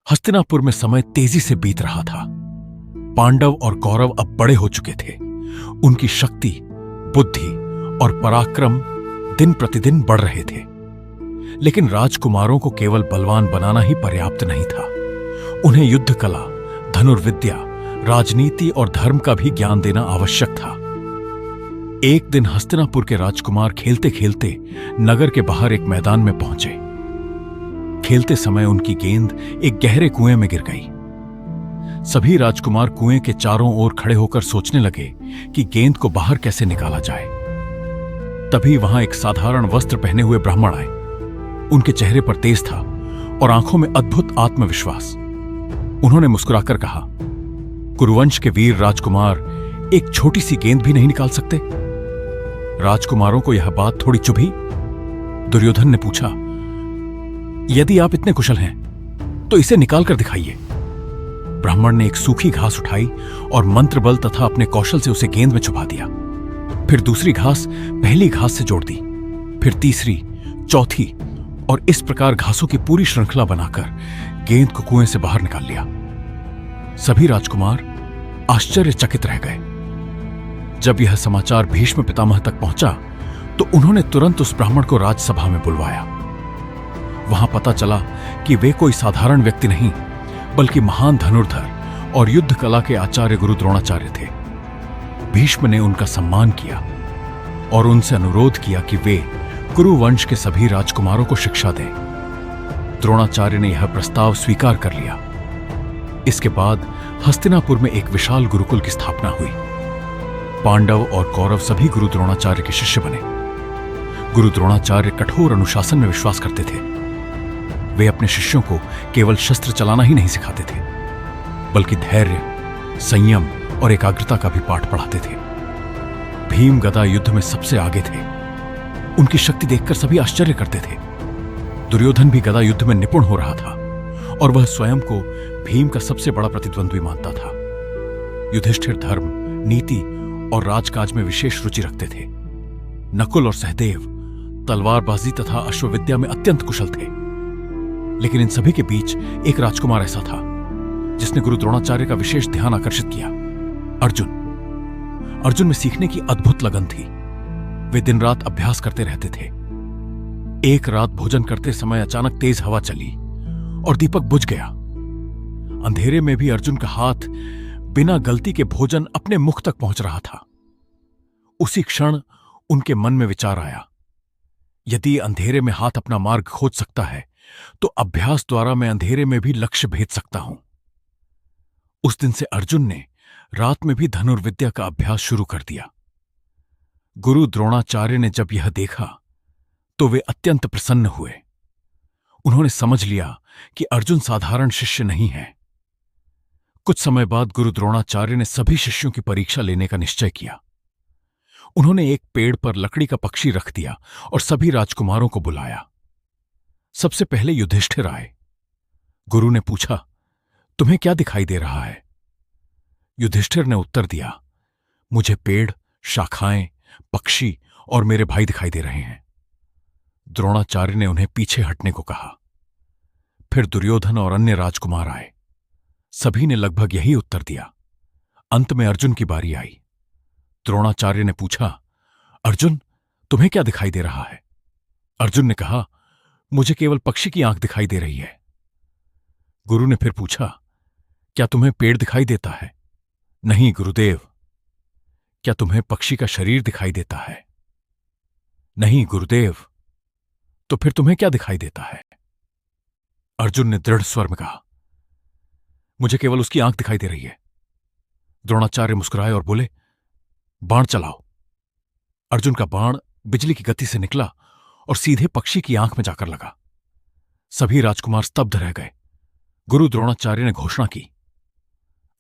हस्तिनापुर में समय तेजी से बीत रहा था। पांडव और कौरव अब बड़े हो चुके थे। उनकी शक्ति, बुद्धि और पराक्रम दिन प्रतिदिन बढ़ रहे थे। लेकिन राजकुमारों को केवल बलवान बनाना ही पर्याप्त नहीं था। उन्हें युद्ध कला, धनुर्विद्या, राजनीति और धर्म का भी ज्ञान देना आवश्यक था। एक दिन हस्तिनापुर के राजकुमार खेलते खेलते नगर के बाहर एक मैदान में पहुंचे। खेलते समय उनकी गेंद एक गहरे कुएं में गिर गई। सभी राजकुमार कुएं के चारों ओर खड़े होकर सोचने लगे कि गेंद को बाहर कैसे निकाला जाए। तभी वहां एक साधारण वस्त्र पहने हुए ब्राह्मण आए। उनके चेहरे पर तेज था और आंखों में अद्भुत आत्मविश्वास। उन्होंने मुस्कुराकर कहा, कुरुवंश के वीर राजकुमार एक छोटी सी गेंद भी नहीं निकाल सकते? राजकुमारों को यह बात थोड़ी चुभी। दुर्योधन ने पूछा, यदि आप इतने कुशल हैं तो इसे निकाल कर दिखाइए। ब्राह्मण ने एक सूखी घास उठाई और मंत्र बल तथा अपने कौशल से उसे गेंद में छुपा दिया। फिर दूसरी घास पहली घास से जोड़ दी, फिर तीसरी, चौथी, और इस प्रकार घासों की पूरी श्रृंखला बनाकर गेंद को कुएं से बाहर निकाल लिया। सभी राजकुमार आश्चर्यचकित रह गए। जब यह समाचार भीष्म पितामह तक पहुंचा तो उन्होंने तुरंत उस ब्राह्मण को राजसभा में बुलवाया। वहां पता चला कि वे कोई साधारण व्यक्ति नहीं, बल्कि महान धनुर्धर और युद्ध कला के आचार्य गुरु द्रोणाचार्य थे। भीष्म ने उनका सम्मान किया और उनसे अनुरोध किया कि वे कुरुवंश के सभी राजकुमारों को शिक्षा दें। द्रोणाचार्य ने यह प्रस्ताव स्वीकार कर लिया। इसके बाद हस्तिनापुर में एक विशाल गुरुकुल की स्थापना हुई। पांडव और कौरव सभी गुरु द्रोणाचार्य के शिष्य बने। गुरु द्रोणाचार्य कठोर अनुशासन में विश्वास करते थे। वे अपने शिष्यों को केवल शस्त्र चलाना ही नहीं सिखाते थे, बल्कि धैर्य, संयम और एकाग्रता का भी पाठ पढ़ाते थे। भीम गदा युद्ध में सबसे आगे थे। उनकी शक्ति देखकर सभी आश्चर्य करते थे। दुर्योधन भी गदा युद्ध में निपुण हो रहा था और वह स्वयं को भीम का सबसे बड़ा प्रतिद्वंद्वी मानता था। युधिष्ठिर धर्म, नीति और राजकाज में विशेष रुचि रखते थे। नकुल और सहदेव तलवारबाजी तथा अश्वविद्या में अत्यंत कुशल थे। लेकिन इन सभी के बीच एक राजकुमार ऐसा था जिसने गुरु द्रोणाचार्य का विशेष ध्यान आकर्षित किया, अर्जुन। अर्जुन में सीखने की अद्भुत लगन थी। वे दिन रात अभ्यास करते रहते थे। एक रात भोजन करते समय अचानक तेज हवा चली और दीपक बुझ गया। अंधेरे में भी अर्जुन का हाथ बिना गलती के भोजन अपने मुख तक पहुंच रहा था। उसी क्षण उनके मन में विचार आया, यदि अंधेरे में हाथ अपना मार्ग खोज सकता है तो अभ्यास द्वारा मैं अंधेरे में भी लक्ष्य भेद सकता हूं। उस दिन से अर्जुन ने रात में भी धनुर्विद्या का अभ्यास शुरू कर दिया। गुरु द्रोणाचार्य ने जब यह देखा तो वे अत्यंत प्रसन्न हुए। उन्होंने समझ लिया कि अर्जुन साधारण शिष्य नहीं है। कुछ समय बाद गुरु द्रोणाचार्य ने सभी शिष्यों की परीक्षा लेने का निश्चय किया। उन्होंने एक पेड़ पर लकड़ी का पक्षी रख दिया और सभी राजकुमारों को बुलाया। सबसे पहले युधिष्ठिर आए। गुरु ने पूछा, तुम्हें क्या दिखाई दे रहा है? युधिष्ठिर ने उत्तर दिया, मुझे पेड़, शाखाएं, पक्षी और मेरे भाई दिखाई दे रहे हैं। द्रोणाचार्य ने उन्हें पीछे हटने को कहा। फिर दुर्योधन और अन्य राजकुमार आए। सभी ने लगभग यही उत्तर दिया। अंत में अर्जुन की बारी आई। द्रोणाचार्य ने पूछा, अर्जुन, तुम्हें क्या दिखाई दे रहा है? अर्जुन ने कहा, मुझे केवल पक्षी की आंख दिखाई दे रही है। गुरु ने फिर पूछा, क्या तुम्हें पेड़ दिखाई देता है? नहीं गुरुदेव। क्या तुम्हें पक्षी का शरीर दिखाई देता है? नहीं गुरुदेव। तो फिर तुम्हें क्या दिखाई देता है? अर्जुन ने दृढ़ स्वर में कहा, मुझे केवल उसकी आंख दिखाई दे रही है। द्रोणाचार्य मुस्कुराए और बोले, बाण चलाओ। अर्जुन का बाण बिजली की गति से निकला और सीधे पक्षी की आंख में जाकर लगा। सभी राजकुमार स्तब्ध रह गए। गुरु द्रोणाचार्य ने घोषणा की,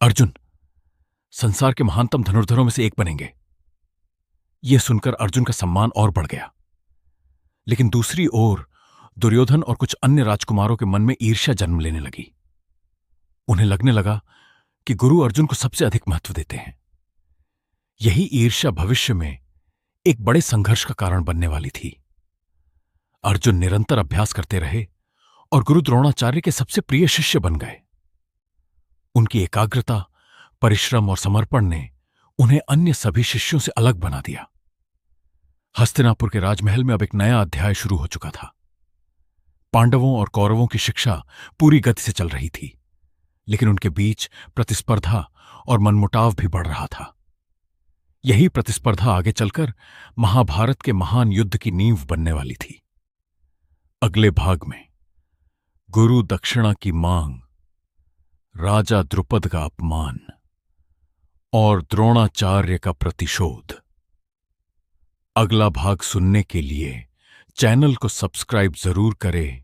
अर्जुन संसार के महानतम धनुर्धरों में से एक बनेंगे। यह सुनकर अर्जुन का सम्मान और बढ़ गया। लेकिन दूसरी ओर दुर्योधन और कुछ अन्य राजकुमारों के मन में ईर्ष्या जन्म लेने लगी। उन्हें लगने लगा कि गुरु अर्जुन को सबसे अधिक महत्व देते हैं। यही ईर्ष्या भविष्य में एक बड़े संघर्ष का कारण बनने वाली थी। अर्जुन निरंतर अभ्यास करते रहे और गुरु द्रोणाचार्य के सबसे प्रिय शिष्य बन गए। उनकी एकाग्रता, परिश्रम और समर्पण ने उन्हें अन्य सभी शिष्यों से अलग बना दिया। हस्तिनापुर के राजमहल में अब एक नया अध्याय शुरू हो चुका था। पांडवों और कौरवों की शिक्षा पूरी गति से चल रही थी, लेकिन उनके बीच प्रतिस्पर्धा और मनमुटाव भी बढ़ रहा था। यही प्रतिस्पर्धा आगे चलकर महाभारत के महान युद्ध की नींव बनने वाली थी। अगले भाग में गुरु दक्षिणा की मांग, राजा द्रुपद का अपमान और द्रोणाचार्य का प्रतिशोध। अगला भाग सुनने के लिए चैनल को सब्सक्राइब जरूर करें